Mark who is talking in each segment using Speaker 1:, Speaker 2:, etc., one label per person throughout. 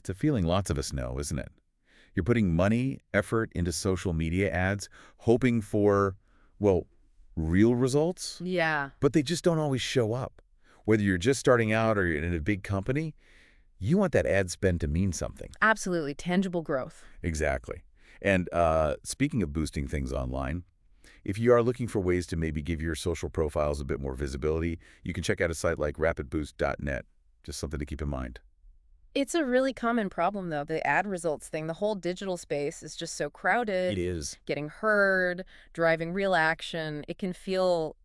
Speaker 1: It's a feeling lots of us know, isn't it? You're putting money, effort into social media ads, hoping for, well, real results,
Speaker 2: Yeah,
Speaker 1: but they just don't always show up. Whether you're just starting out or you're in a big company, you want that ad spend to mean something.
Speaker 2: absolutely. Tangible growth.
Speaker 1: Exactly. And speaking of boosting things online, if you are looking for ways to maybe give your social profiles a bit more visibility, you can check out a site like rapidboost.net. Just something to keep in mind.
Speaker 2: It's a really common problem, though, the ad results thing. The whole digital space is just so
Speaker 1: It
Speaker 2: crowded,
Speaker 1: is.
Speaker 2: getting heard, driving real action. It can feel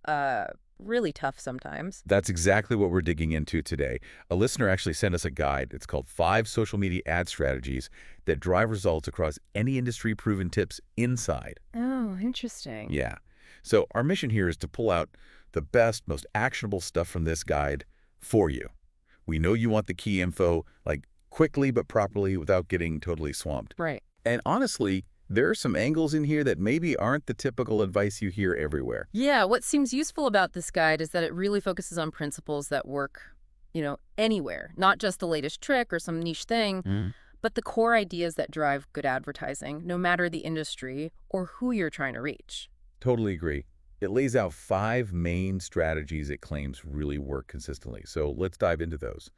Speaker 2: really tough sometimes.
Speaker 1: That's exactly what we're digging into today. A listener actually sent us a guide. It's called 5 Social Media Ad Strategies That Drive Results Across Any Industry-Proven Tips Inside.
Speaker 2: Oh, interesting.
Speaker 1: Yeah. So our mission here is to pull out the best, most actionable stuff from this guide for you. We know you want the key info, like quickly but properly without getting totally swamped.
Speaker 2: Right.
Speaker 1: And honestly, there are some angles in here that maybe aren't the typical advice you hear everywhere.
Speaker 2: Yeah, what seems useful about this guide is that it really focuses on principles that work, anywhere, not just the latest trick or some niche thing, but the core ideas that drive good advertising, no matter the industry or who you're trying to reach.
Speaker 1: Totally agree. It lays out 5 main strategies it claims really work consistently. So let's dive into those.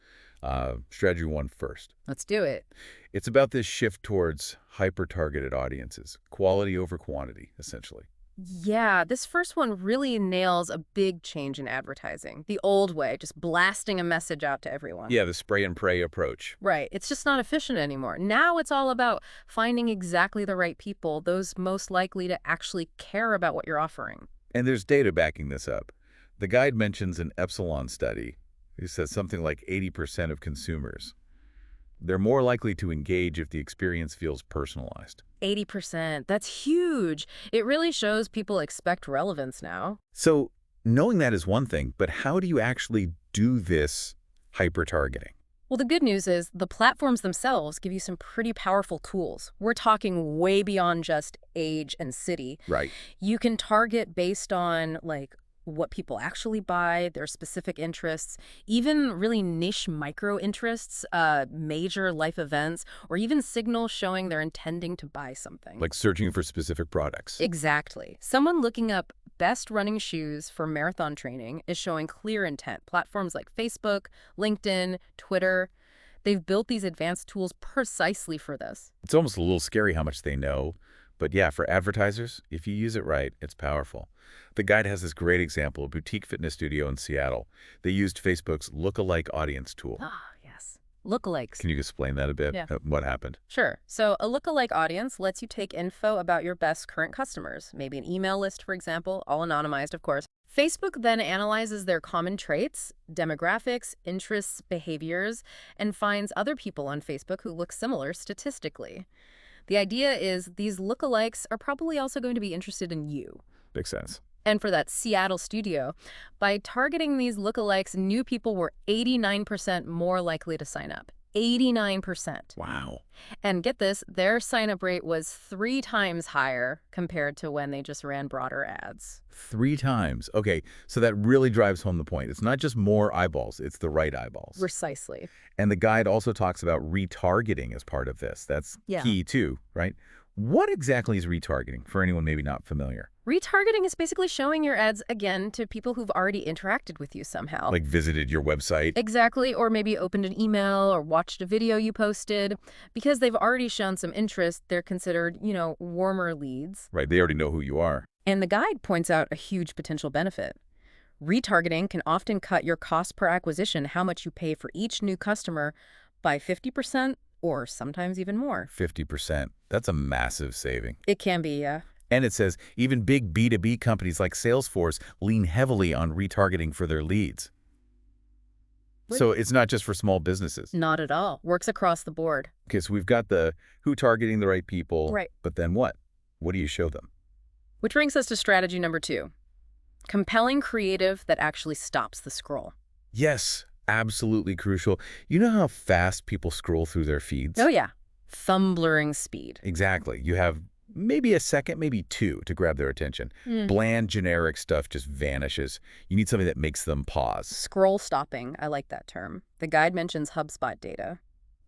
Speaker 1: Strategy 1 first.
Speaker 2: Let's do it.
Speaker 1: It's about this shift towards hyper-targeted audiences, quality over quantity, essentially.
Speaker 2: Yeah, this first one really nails a big change in advertising. The old way, just blasting a message out to everyone.
Speaker 1: Yeah, the spray and pray approach.
Speaker 2: Right. It's just not efficient anymore. Now it's all about finding exactly the right people, those most likely to actually care about what you're offering.
Speaker 1: And there's data backing this up. The guide mentions an Epsilon study. It says something like 80% of consumers. They're more likely to engage if the experience feels personalized.
Speaker 2: 80%. That's huge. It really shows people expect relevance now.
Speaker 1: So knowing that is one thing, but how do you actually do this hyper-targeting?
Speaker 2: Well, the good news is the platforms themselves give you some pretty powerful tools. We're talking way beyond just age and city.
Speaker 1: Right.
Speaker 2: You can target based on what people actually buy, their specific interests, even really niche micro interests, major life events, or even signals showing they're intending to buy something.
Speaker 1: Like searching for specific products.
Speaker 2: Exactly. Someone looking up best running shoes for marathon training is showing clear intent. Platforms like Facebook, LinkedIn, Twitter, they've built these advanced tools precisely for this.
Speaker 1: It's almost a little scary how much they know. But yeah, for advertisers, if you use it right, it's powerful. The guide has this great example, a boutique fitness studio in Seattle. They used Facebook's lookalike audience tool.
Speaker 2: Ah, yes. Lookalikes.
Speaker 1: Can you explain that a bit?
Speaker 2: Yeah.
Speaker 1: What happened?
Speaker 2: Sure. So a lookalike audience lets you take info about your best current customers, maybe an email list, for example, all anonymized, of course. Facebook then analyzes their common traits, demographics, interests, behaviors, and finds other people on Facebook who look similar statistically. The idea is these lookalikes are probably also going to be interested in you.
Speaker 1: Makes sense.
Speaker 2: And for that Seattle studio, by targeting these lookalikes, new people were 89% more likely to sign up. 89%.
Speaker 1: Wow.
Speaker 2: And get this, their sign-up rate was 3 times higher compared to when they just ran broader ads.
Speaker 1: 3 times. Okay, so that really drives home the point. It's not just more eyeballs, it's the right eyeballs.
Speaker 2: Precisely.
Speaker 1: And the guide also talks about retargeting as part of this. That's
Speaker 2: Yeah.
Speaker 1: key too, right? What exactly is retargeting for anyone maybe not familiar?
Speaker 2: Retargeting is basically showing your ads again to people who've already interacted with you somehow.
Speaker 1: Like visited your website?
Speaker 2: Exactly, or maybe opened an email or watched a video you posted. Because they've already shown some interest, they're considered, warmer leads.
Speaker 1: Right, they already know who you are.
Speaker 2: And the guide points out a huge potential benefit. Retargeting can often cut your cost per acquisition, how much you pay for each new customer, by 50% or sometimes even more.
Speaker 1: 50%. That's a massive saving.
Speaker 2: It can be, yeah.
Speaker 1: And it says even big B2B companies like Salesforce lean heavily on retargeting for their leads. So it's not just for small businesses.
Speaker 2: Not at all. Works across the board.
Speaker 1: Okay, so we've got the who targeting the right people.
Speaker 2: Right.
Speaker 1: But then what? What do you show them?
Speaker 2: Which brings us to strategy number 2. Compelling creative that actually stops the scroll.
Speaker 1: Yes, absolutely crucial. You know how fast people scroll through their feeds?
Speaker 2: Oh, yeah. Thumb-blurring speed.
Speaker 1: Exactly. You have maybe a second, maybe 2 to grab their attention. Bland, generic stuff just vanishes. You need something that makes them pause.
Speaker 2: Scroll stopping. I like that term. The guide mentions HubSpot data.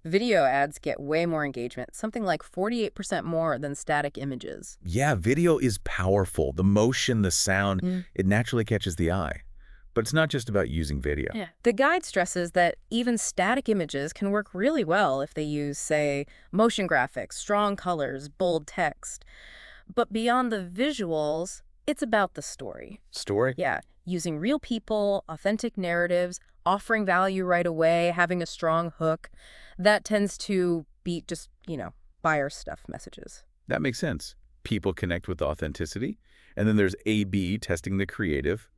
Speaker 2: Video ads get way more engagement, something like 48% more than static images.
Speaker 1: Yeah, video is powerful. The motion, the sound,
Speaker 2: Mm.
Speaker 1: it naturally catches the eye. But it's not just about using video.
Speaker 2: Yeah. The guide stresses that even static images can work really well if they use, say, motion graphics, strong colors, bold text. But beyond the visuals, it's about the story.
Speaker 1: Story?
Speaker 2: Yeah, using real people, authentic narratives, offering value right away, having a strong hook. That tends to beat just, buyer stuff messages.
Speaker 1: That makes sense. People connect with authenticity. And then there's A/B, testing the creative.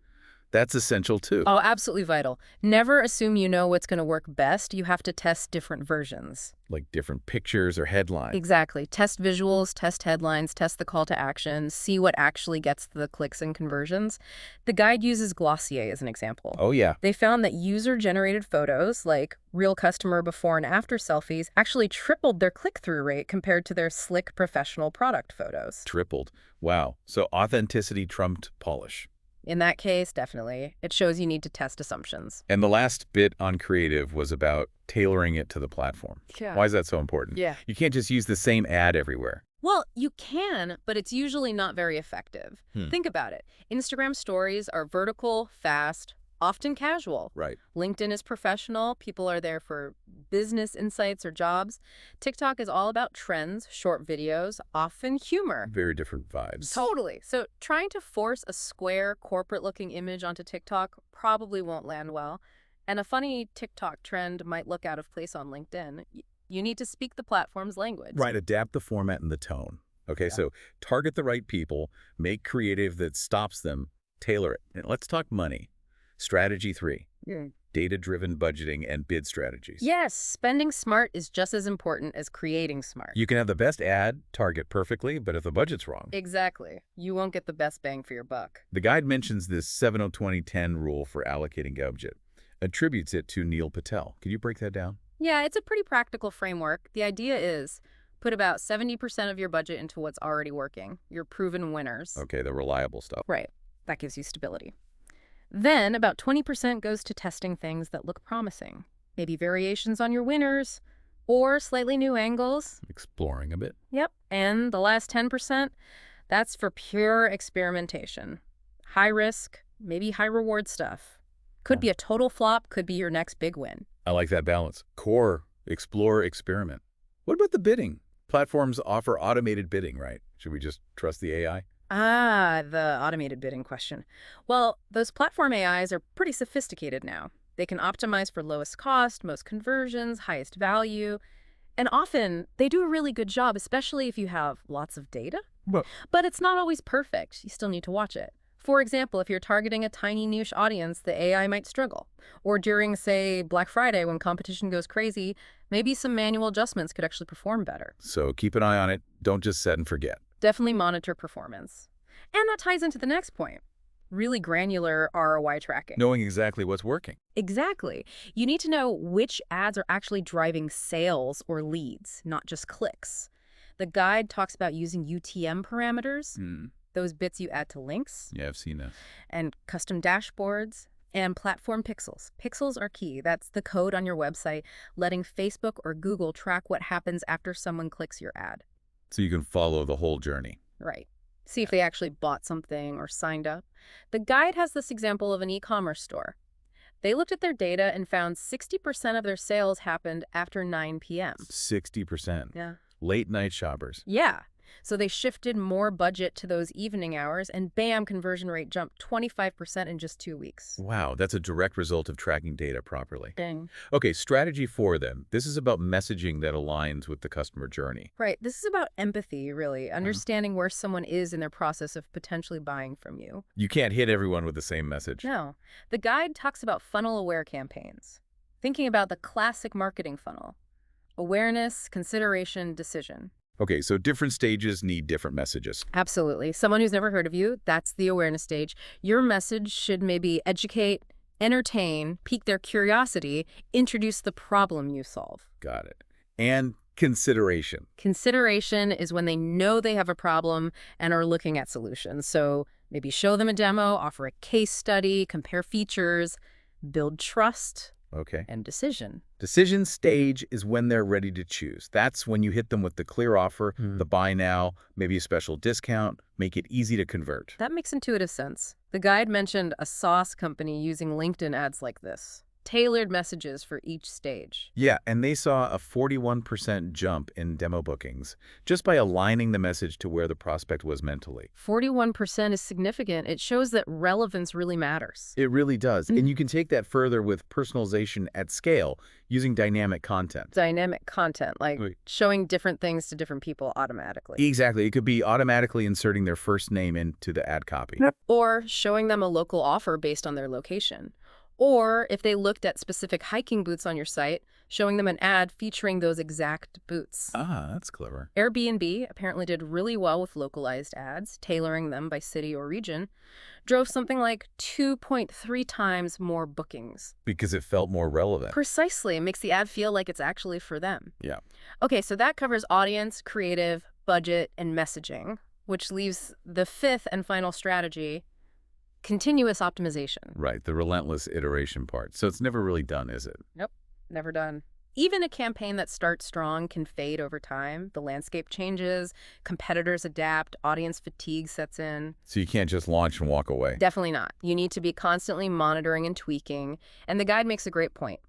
Speaker 1: That's essential too.
Speaker 2: Oh, absolutely vital. Never assume you know what's going to work best. You have to test different versions.
Speaker 1: Like different pictures or headlines.
Speaker 2: Exactly. Test visuals, test headlines, test the call to action, see what actually gets the clicks and conversions. The guide uses Glossier as an example.
Speaker 1: Oh, yeah.
Speaker 2: They found that user-generated photos, like real customer before and after selfies, actually tripled their click-through rate compared to their slick professional product photos.
Speaker 1: Tripled. Wow. So authenticity trumped polish.
Speaker 2: In that case, definitely. It shows you need to test assumptions.
Speaker 1: And the last bit on creative was about tailoring it to the platform.
Speaker 2: Yeah.
Speaker 1: Why is that so important?
Speaker 2: Yeah.
Speaker 1: You can't just use the same ad everywhere.
Speaker 2: Well, you can, but it's usually not very effective.
Speaker 1: Hmm.
Speaker 2: Think about it. Instagram stories are vertical, fast, often casual.
Speaker 1: Right.
Speaker 2: LinkedIn is professional. People are there for business insights or jobs. TikTok is all about trends, short videos, often humor.
Speaker 1: Very different vibes.
Speaker 2: Totally. So trying to force a square, corporate-looking image onto TikTok probably won't land well. And a funny TikTok trend might look out of place on LinkedIn. You need to speak the platform's language.
Speaker 1: Right. Adapt the format and the tone. Okay, so target the right people, make creative that stops them, tailor it. And let's talk money. Strategy 3. Data-driven budgeting and bid strategies.
Speaker 2: Yes, spending smart is just as important as creating smart.
Speaker 1: You can have the best ad, target perfectly, but if the budget's wrong.
Speaker 2: Exactly. You won't get the best bang for your buck.
Speaker 1: The guide mentions this 70-20-10 rule for allocating budget, attributes it to Neil Patel. Could you break that down?
Speaker 2: Yeah, it's a pretty practical framework. The idea is put about 70% of your budget into what's already working, your proven winners.
Speaker 1: Okay, the reliable stuff.
Speaker 2: Right. That gives you stability. Then about 20% goes to testing things that look promising. Maybe variations on your winners or slightly new angles.
Speaker 1: Exploring a bit.
Speaker 2: Yep. And the last 10%, that's for pure experimentation. High risk, maybe high reward stuff. Could be a total flop, could be your next big win.
Speaker 1: I like that balance. Core, explore, experiment. What about the bidding? Platforms offer automated bidding, right? Should we just trust the AI?
Speaker 2: Ah, the automated bidding question. Well, those platform AIs are pretty sophisticated now. They can optimize for lowest cost, most conversions, highest value. And often, they do a really good job, especially if you have lots of data. But it's not always perfect. You still need to watch it. For example, if you're targeting a tiny niche audience, the AI might struggle. Or during, say, Black Friday when competition goes crazy, maybe some manual adjustments could actually perform better.
Speaker 1: So keep an eye on it. Don't just set and forget.
Speaker 2: Definitely monitor performance. And that ties into the next point. Really granular ROI tracking.
Speaker 1: Knowing exactly what's working.
Speaker 2: Exactly. You need to know which ads are actually driving sales or leads, not just clicks. The guide talks about using UTM parameters, those bits you add to links.
Speaker 1: Yeah, I've seen that.
Speaker 2: And custom dashboards and platform pixels. Pixels are key. That's the code on your website, letting Facebook or Google track what happens after someone clicks your ad.
Speaker 1: So you can follow the whole journey.
Speaker 2: Right. See if they actually bought something or signed up. The guide has this example of an e-commerce store. They looked at their data and found 60% of their sales happened after 9 p.m.
Speaker 1: 60%.
Speaker 2: Yeah.
Speaker 1: Late night shoppers.
Speaker 2: Yeah. So they shifted more budget to those evening hours, and bam, conversion rate jumped 25% in just 2 weeks.
Speaker 1: Wow, that's a direct result of tracking data properly.
Speaker 2: Dang.
Speaker 1: Okay, strategy 4 then. This is about messaging that aligns with the customer journey.
Speaker 2: Right. This is about empathy, really, understanding where someone is in their process of potentially buying from you.
Speaker 1: You can't hit everyone with the same message.
Speaker 2: No. The guide talks about funnel-aware campaigns, thinking about the classic marketing funnel: awareness, consideration, decision.
Speaker 1: Okay, so different stages need different messages.
Speaker 2: Absolutely. Someone who's never heard of you, that's the awareness stage. Your message should maybe educate, entertain, pique their curiosity, introduce the problem you solve.
Speaker 1: Got it. And consideration.
Speaker 2: Consideration is when they know they have a problem and are looking at solutions. So maybe show them a demo, offer a case study, compare features, build trust.
Speaker 1: Okay.
Speaker 2: and decision.
Speaker 1: Decision stage is when they're ready to choose. That's when you hit them with the clear offer, the buy now, maybe a special discount, make it easy to convert.
Speaker 2: That makes intuitive sense. The guide mentioned a sauce company using LinkedIn ads like this. Tailored messages for each stage.
Speaker 1: Yeah, and they saw a 41% jump in demo bookings just by aligning the message to where the prospect was mentally.
Speaker 2: 41% is significant. It shows that relevance really matters.
Speaker 1: It really does. And you can take that further with personalization at scale using dynamic content.
Speaker 2: Dynamic content, like
Speaker 1: Right.
Speaker 2: showing different things to different people automatically.
Speaker 1: Exactly. It could be automatically inserting their first name into the ad copy.
Speaker 2: Or showing them a local offer based on their location. Or if they looked at specific hiking boots on your site, showing them an ad featuring those exact boots.
Speaker 1: Ah, that's clever.
Speaker 2: Airbnb apparently did really well with localized ads, tailoring them by city or region, drove something like 2.3 times more bookings.
Speaker 1: Because it felt more relevant.
Speaker 2: Precisely. It makes the ad feel like it's actually for them.
Speaker 1: Yeah.
Speaker 2: Okay, so that covers audience, creative, budget, and messaging, which leaves the fifth and final strategy, continuous optimization.
Speaker 1: Right, the relentless iteration part. So it's never really done, is it?
Speaker 2: Nope, never done. Even a campaign that starts strong can fade over time. The landscape changes, competitors adapt, audience fatigue sets in.
Speaker 1: So you can't just launch and walk away.
Speaker 2: Definitely not. You need to be constantly monitoring and tweaking. And the guide makes a great point.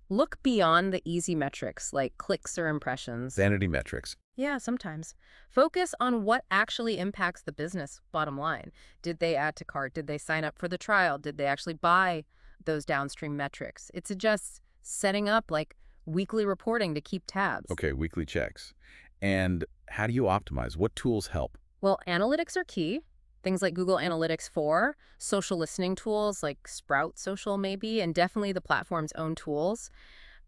Speaker 2: Look beyond the easy metrics like clicks or impressions.
Speaker 1: Vanity metrics.
Speaker 2: Yeah, sometimes. Focus on what actually impacts the business, bottom line. Did they add to cart? Did they sign up for the trial? Did they actually buy those downstream metrics? It suggests setting up like weekly reporting to keep tabs.
Speaker 1: Okay, weekly checks. And how do you optimize? What tools help?
Speaker 2: Well, analytics are key. Things like Google Analytics 4, social listening tools like Sprout Social maybe, and definitely the platform's own tools.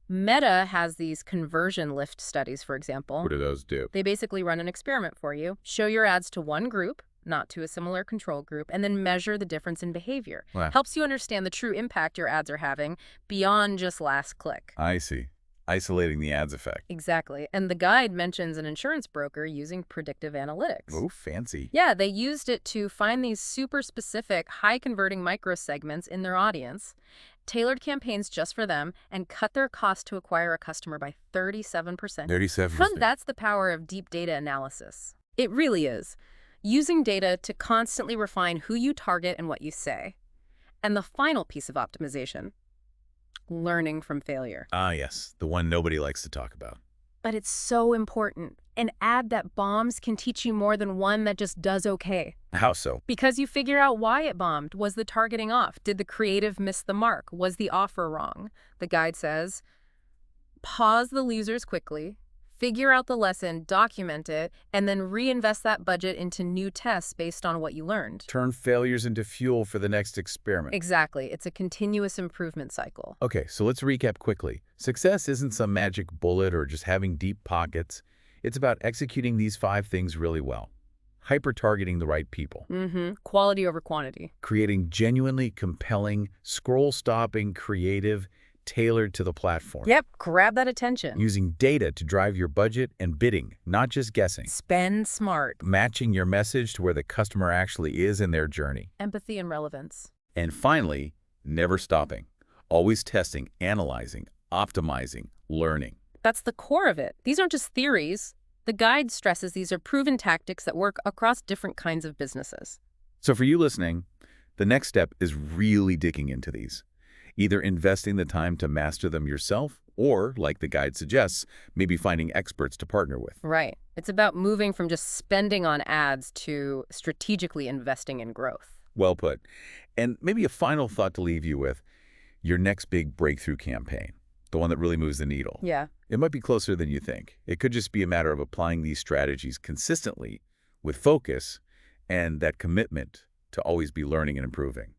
Speaker 2: Meta has these conversion lift studies, for example.
Speaker 1: What do those do?
Speaker 2: They basically run an experiment for you, show your ads to one group, not to a similar control group, and then measure the difference in behavior.
Speaker 1: Wow.
Speaker 2: Helps you understand the true impact your ads are having beyond just last click.
Speaker 1: I see. Isolating the ads effect.
Speaker 2: Exactly. And the guide mentions an insurance broker using predictive analytics.
Speaker 1: Oh, fancy.
Speaker 2: Yeah, they used it to find these super specific, high-converting micro-segments in their audience, tailored campaigns just for them, and cut their cost to acquire a customer by 37%.
Speaker 1: 37%.
Speaker 2: That's the power of deep data analysis. It really is. Using data to constantly refine who you target and what you say. And the final piece of optimization, learning from failure.
Speaker 1: Ah, yes. The one nobody likes to talk about.
Speaker 2: But it's so important. An ad that bombs can teach you more than one that just does okay.
Speaker 1: How so?
Speaker 2: Because you figure out why it bombed. Was the targeting off? Did the creative miss the mark? Was the offer wrong? The guide says, pause the losers quickly, figure out the lesson, document it, and then reinvest that budget into new tests based on what you learned.
Speaker 1: Turn failures into fuel for the next experiment.
Speaker 2: Exactly. It's a continuous improvement cycle.
Speaker 1: Okay, so let's recap quickly. Success isn't some magic bullet or just having deep pockets. It's about executing these 5 things really well. Hyper-targeting the right people.
Speaker 2: Quality over quantity.
Speaker 1: Creating genuinely compelling, scroll-stopping, creative, tailored to the platform.
Speaker 2: Yep, grab that attention.
Speaker 1: Using data to drive your budget and bidding, not just guessing.
Speaker 2: Spend smart.
Speaker 1: Matching your message to where the customer actually is in their journey.
Speaker 2: Empathy and relevance.
Speaker 1: And finally, never stopping. Always testing, analyzing, optimizing, learning.
Speaker 2: That's the core of it. These aren't just theories. The guide stresses these are proven tactics that work across different kinds of businesses.
Speaker 1: So for you listening, the next step is really digging into these. Either investing the time to master them yourself or, like the guide suggests, maybe finding experts to partner with.
Speaker 2: Right. It's about moving from just spending on ads to strategically investing in growth.
Speaker 1: Well put. And maybe a final thought to leave you with, your next big breakthrough campaign, the one that really moves the needle.
Speaker 2: Yeah.
Speaker 1: It might be closer than you think. It could just be a matter of applying these strategies consistently with focus and that commitment to always be learning and improving.